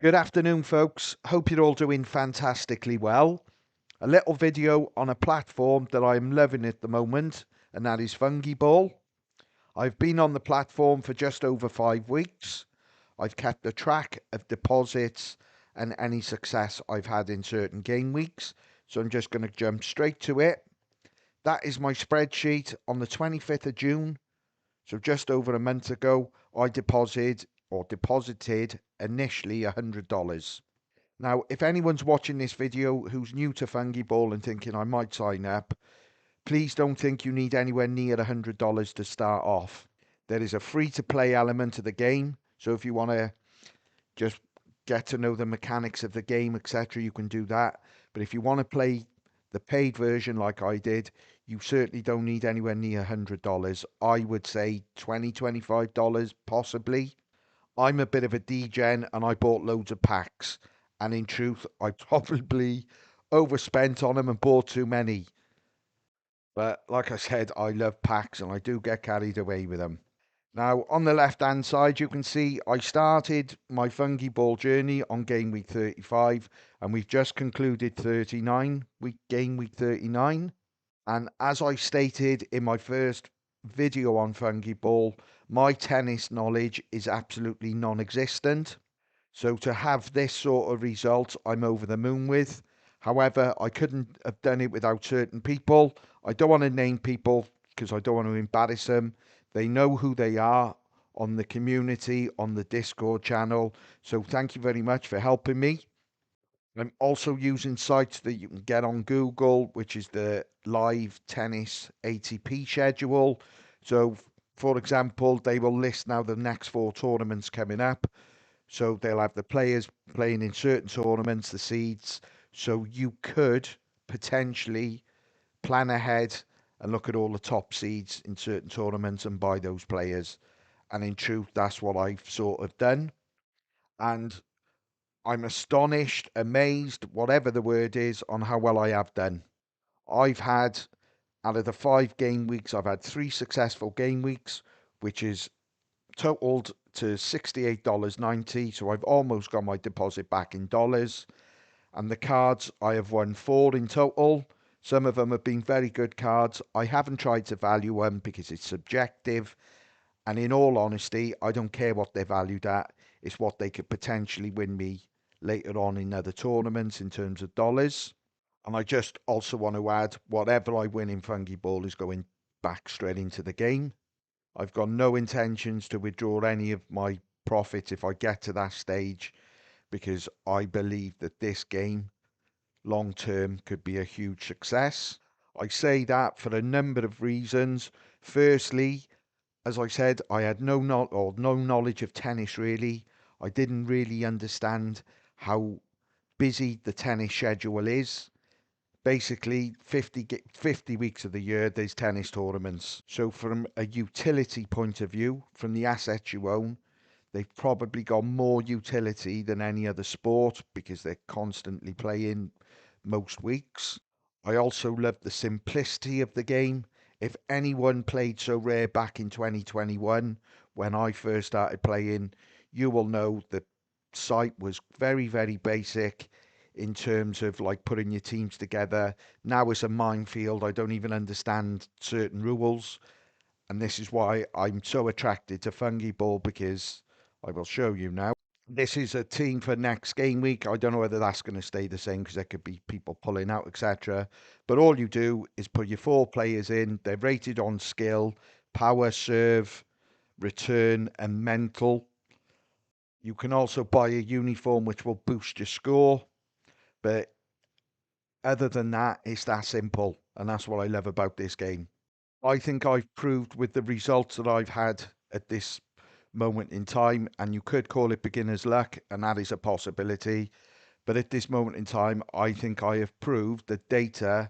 Good afternoon, folks. Hope you're all doing fantastically well. A little video on a platform that I'm loving at the moment, and that is Fungiball. I've been on the platform for just over 5 weeks. I've kept a track of deposits and any success I've had in certain game weeks. So I'm just going to jump straight to it. That is my spreadsheet on the 25th of June. So just over a month ago, I deposited initially $100. Now, if anyone's watching this video who's new to Fungiball and thinking I might sign up, please don't think you need anywhere near $100 to start off. There is a free-to-play element to the game, so if you want to just get to know the mechanics of the game, etc., you can do that. But if you want to play the paid version like I did, you certainly don't need anywhere near $100. I would say $20, $25 possibly. I'm a bit of a degen and I bought loads of packs. And in truth, I probably overspent on them and bought too many. But like I said, I love packs and I do get carried away with them. Now, on the left hand side, you can see I started my Fungiball journey on game week 35 and we've just concluded 39, game week 39. And as I stated in my first video on Fungiball, my tennis knowledge is absolutely non existent. So to have this sort of result, I'm over the moon with. However, I couldn't have done it without certain people. I don't want to name people because I don't want to embarrass them. They know who they are on the community, on the Discord channel. So thank you very much for helping me. I'm also using sites that you can get on Google, which is the live tennis ATP schedule. So, for example, they will list now the next 4 tournaments coming up. So they'll have the players playing in certain tournaments, the seeds. So you could potentially plan ahead and look at all the top seeds in certain tournaments and buy those players. And in truth, that's what I've sort of done. And I'm astonished, amazed, whatever the word is, on how well I have done. I've had, out of the 5 game weeks, I've had 3 successful game weeks, which is totaled to $68.90. So I've almost got my deposit back in dollars. And the cards, I have won 4 in total. Some of them have been very good cards. I haven't tried to value them because it's subjective. And in all honesty, I don't care what they're valued at. It's what they could potentially win me later on in other tournaments in terms of dollars. And I just also want to add, whatever I win in Fungiball is going back straight into the game. I've got no intentions to withdraw any of my profits if I get to that stage because I believe that this game long term could be a huge success. I say that for a number of reasons. Firstly, as I said, I had no knowledge of tennis really. I didn't really understand how busy the tennis schedule is. Basically, 50 weeks of the year, there's tennis tournaments. So, from a utility point of view, from the assets you own, they've probably got more utility than any other sport because they're constantly playing most weeks. I also love the simplicity of the game. If anyone played So Rare back in 2021, when I first started playing, you will know the site was very, very basic in terms of like putting your teams together. Now it's a minefield. I don't even understand certain rules. And this is why I'm so attracted to Fungiball because I will show you now. This is a team for next game week. I don't know whether that's going to stay the same because there could be people pulling out, etc. But all you do is put your 4 players in. They're rated on skill, power, serve, return, and mental. You can also buy a uniform which will boost your score. But other than that, it's that simple. And that's what I love about this game. I think I've proved with the results that I've had at this moment in time, and you could call it beginner's luck, and that is a possibility. But at this moment in time, I think I have proved that data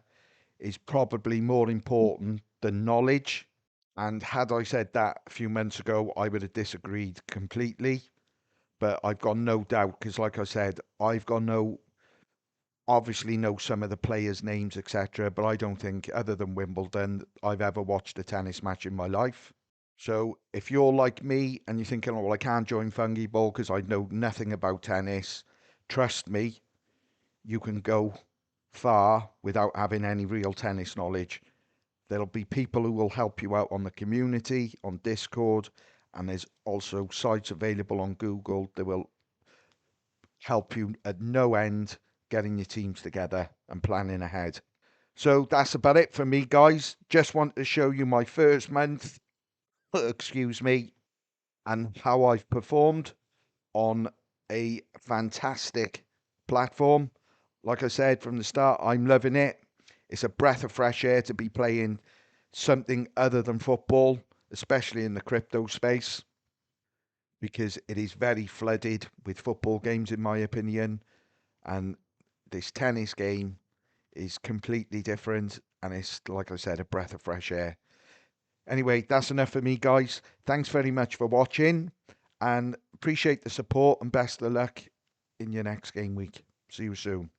is probably more important than knowledge. And had I said that a few months ago, I would have disagreed completely. But I've got no doubt, because like I said, obviously know some of the players' names, etc. But I don't think, other than Wimbledon, I've ever watched a tennis match in my life. So if you're like me and you're thinking, oh, well, I can't join Fungiball because I know nothing about tennis, trust me, you can go far without having any real tennis knowledge. There'll be people who will help you out on the community, on Discord, and there's also sites available on Google that will help you at no end getting your teams together and planning ahead. So that's about it for me, guys. Just want to show you my first month, excuse me, and how I've performed on a fantastic platform. Like I said from the start, I'm loving it. It's a breath of fresh air to be playing something other than football, especially in the crypto space, because it is very flooded with football games, in my opinion. And this tennis game is completely different. And it's, like I said, a breath of fresh air. Anyway, that's enough for me, guys. Thanks very much for watching and appreciate the support and best of luck in your next game week. See you soon.